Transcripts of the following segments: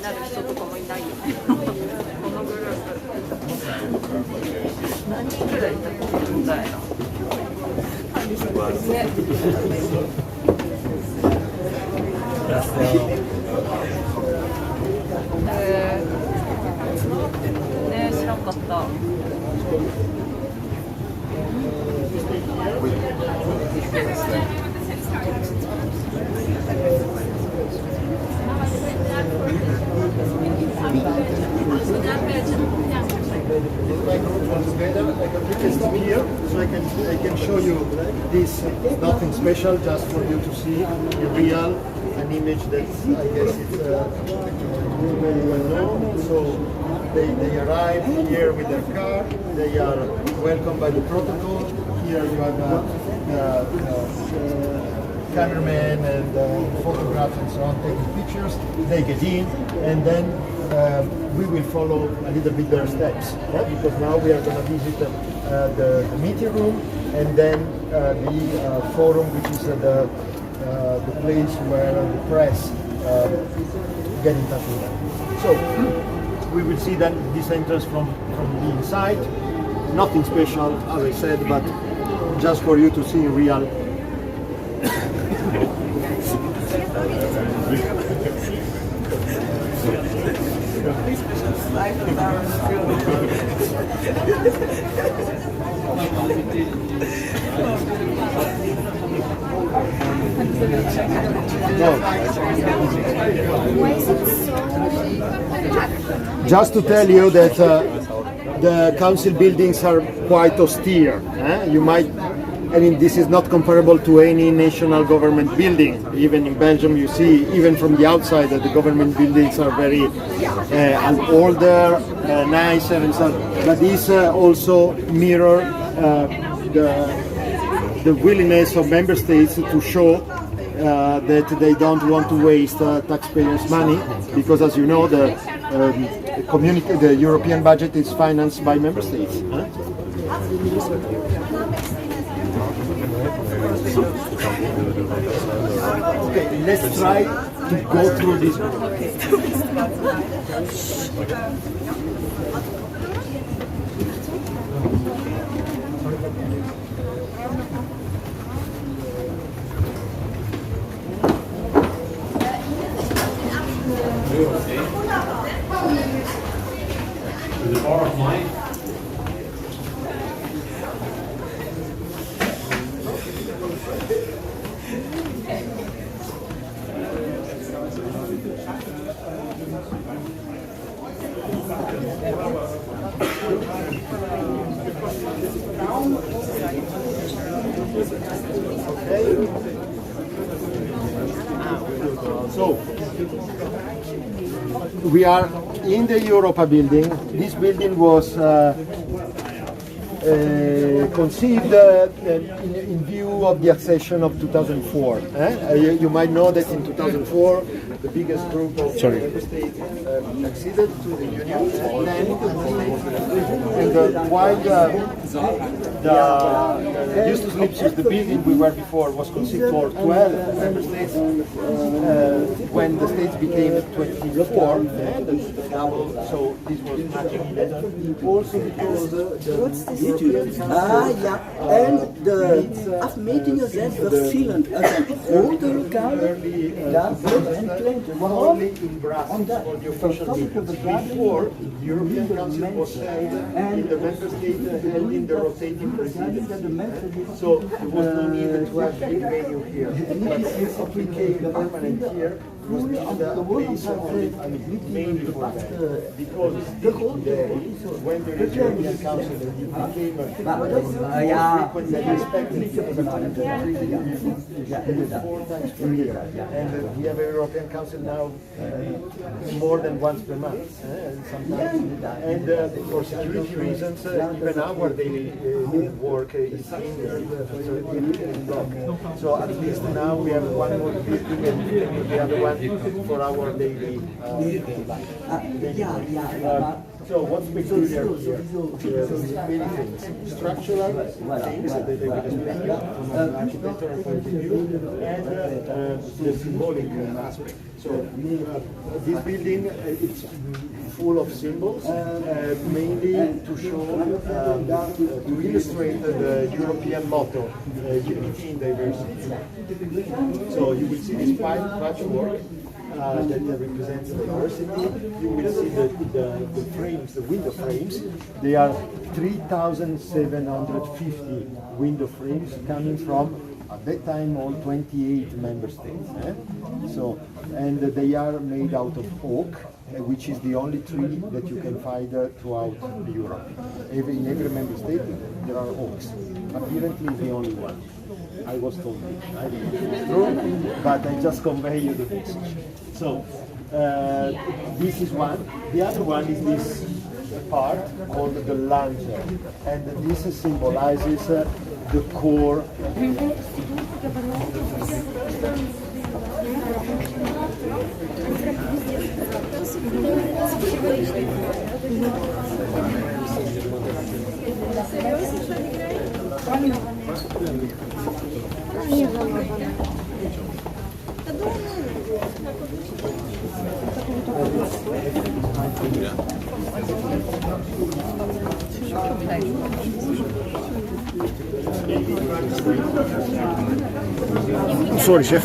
なる人とかもいないよね。このグループ何人ぐらいいたっけみたいな。ね。ね、知らんかった。So I can show you this. Nothing special, just for you to see in real an image that I guess it's very well known. So they arrive here with their car. They are welcomed by the protocol. Here you have cameramen and photographers and so on taking pictures. They get in, and then we will follow a little bit their steps, because now we are going to visit the meeting room, and then the forum, which is the place where the press get in touch with them. So we will see then this entrance from the inside. Nothing special, as I said, but just for you to see in real. Just to tell you that the council buildings are quite austere. You might, I mean, this is not comparable to any national government building. Even in Belgium, you see, even from the outside, that the government buildings are very older, nicer and so on. But these also mirror the willingness of member states to show that they don't want to waste taxpayers' money, because, as you know, the European budget is financed by member states. Okay, let's try to go through this. The bar of mine. So, we are in the Europa building. This building was conceived in view of the accession of 2004. You might know that in 2004 the biggest group of member states acceded to the Union, and while the Justus Lipsius, the building we were before, was conceived for 12 member states. When the states became 24, the double, so this was much needed. Also because the ja, en de afmetingen zijn verschillend. Er zijn grote lokalen, ja, en kleine. Waarom? Omdat verstandige before the European Council was held in the member state held in the rotating presidency. So there was no need to have big venue here. But it became permanent here. Was the place mainly for that. Because when the European Council became frequently respected 4 times per year. And we have a European Council now more than once per month. Sometimes. And for security reasons, even our daily work is hindered. So at least now we have one more building and the other one for our daily. So what's peculiar here? Many things. Structural things that they will explain you from an architectural point of view, and the symbolic aspect. So this building, it's full of symbols, mainly to show, to illustrate the European motto, unity in diversity. So you will see this patchwork that represents diversity. You will see the frames, the window frames. They are 3,750 window frames coming from, at that time, all 28 member states. So, and they are made out of oak, which is the only tree that you can find throughout Europe. In every member state, there are oaks. Apparently, the only one. I was told this. I don't know if it's true, but I just convey you the message. So, this is one. The other one is this part called the lantern, and this symbolizes the core. Sorry, chef.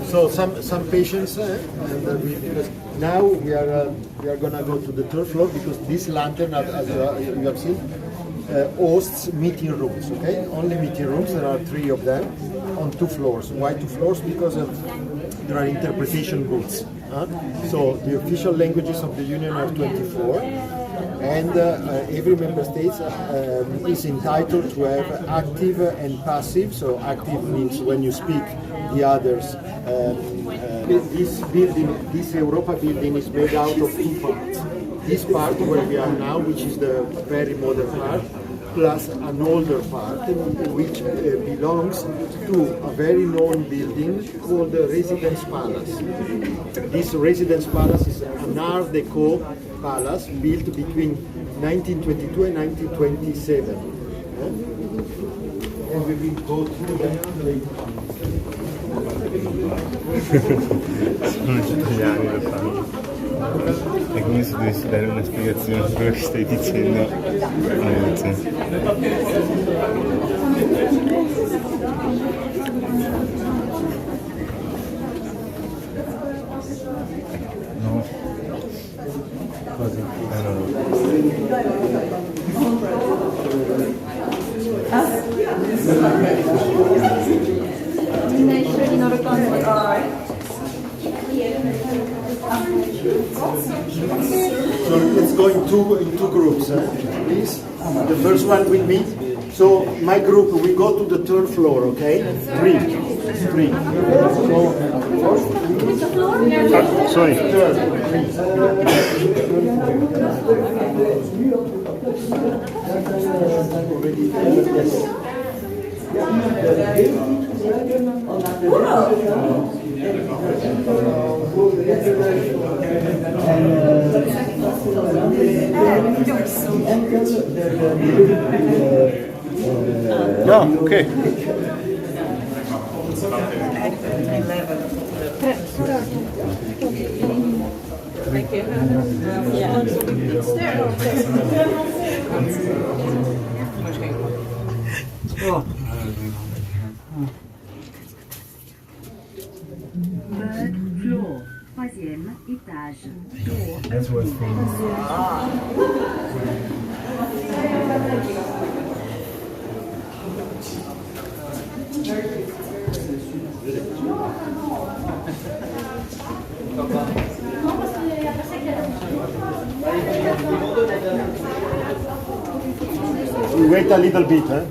So some patients, because now we are gonna go to the third floor, because this lantern, as you have seen, hosts meeting rooms. Okay, only meeting rooms. There are 3 of them on 2 floors. Why 2 floors? Because there are interpretation booths. So the official languages of the Union are 24, and every member state is entitled to have active and passive. So active means when you speak, the others. This building, this Europa building, is made out of 2 parts. This part where we are now, which is the very modern part, plus an older part, which belongs to a very known building called the Residence Palace. This Residence Palace is an Art Deco palace built between 1922 and 1927. And we will go through that later. Sono italiani lo fanno. È come se dovessi dare una spiegazione su quello che stai dicendo. No. Cosa? No. So let's go in two groups, please. The first one with me. So my group, we go to the 3rd floor, okay? 3. So, sorry. 3rd. No, okay. Thank you. Yeah. It's there. Third floor, 3e étage. That's what's famous. We wait a little bit, huh?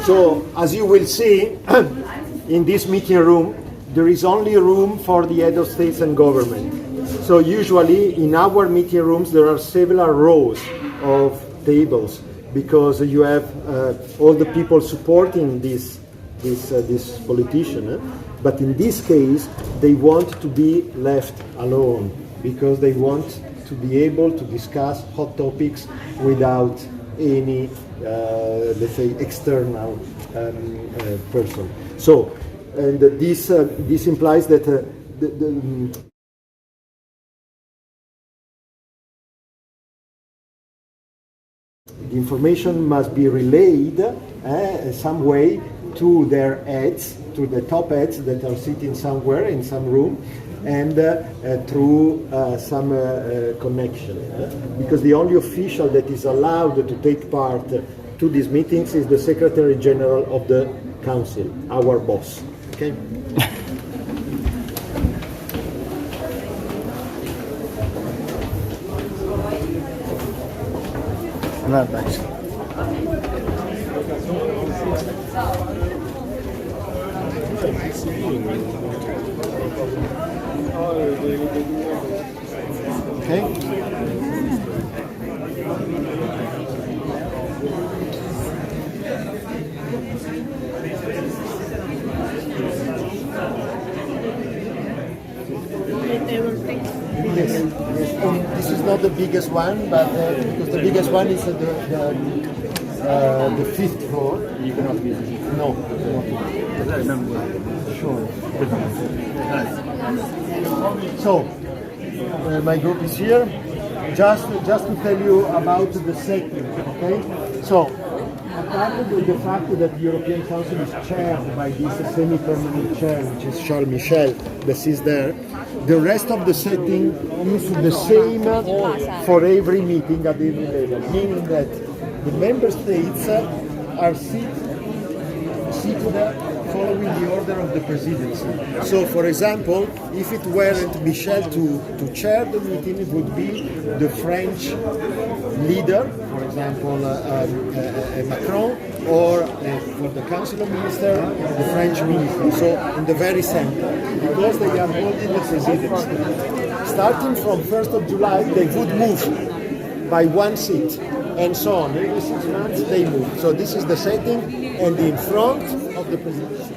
So, as you will see, in this meeting room, there is only room for the head of states and government. So usually in our meeting rooms there are several rows of tables because you have all the people supporting this politician. But in this case, they want to be left alone because they want to be able to discuss hot topics without any, let's say, external person. So, and this implies that the information must be relayed some way to their heads, to the top heads that are sitting somewhere in some room, and through some connection. Because the only official that is allowed to take part to these meetings is the Secretary General of the Council, our boss. Okay? Not nice. Okay? Yes. This is not the biggest one, but because the biggest one is the fifth floor. You cannot visit it. No. Sure. So, my group is here. Just to tell you about the setting. Okay. So, apart from the fact that the European Council is chaired by this semi-permanent chair, which is Charles Michel, that is there, the rest of the setting is the same for every meeting at every level, meaning that the member states are seated following the order of the presidency. So, for example, if it weren't Michel to chair the meeting, it would be the French leader, for example, Macron, or for the Council of Ministers, the French minister. So, in the very center, because they are holding the presidency. Starting from 1st of July, they would move by one seat, and so on. Every 6 months they move. So this is the setting, and in front of the presidency.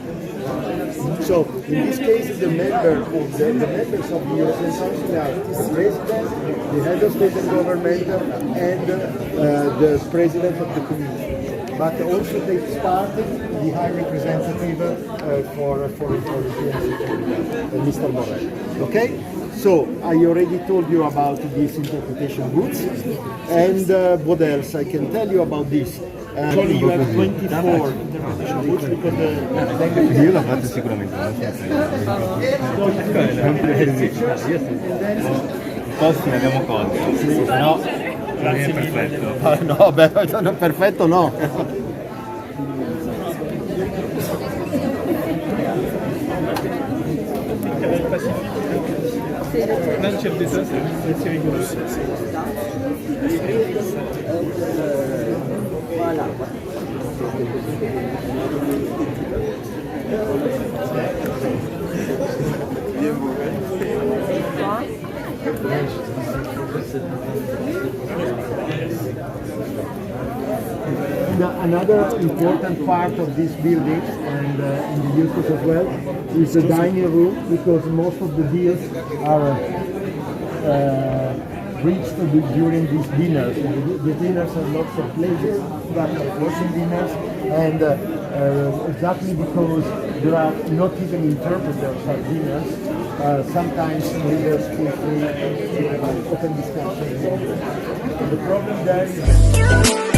So in this case, the members of the European Council are the president, the head of state and government, and the president of the commission. But also takes part the High Representative for Foreign Policy and Security, Mr. Borrell. Okay? So, I already told you about these interpretation booths, and what else I can tell you about this? Actually, you have 24 interpretation booths because Io l'ho fatto sicuramente, non posti ne abbiamo colti, però non è perfetto. No, beh, no, perfetto no. Là, le chef d'État, c'est rigolo. Voilà. Another important part of this building, and in the uses as well, is the dining room, because most of the deals are reached during these dinners. The dinners have lots of pleasure, but working dinners, and exactly because there are not even interpreters at dinners, sometimes leaders feel free to open discussions. The problem there is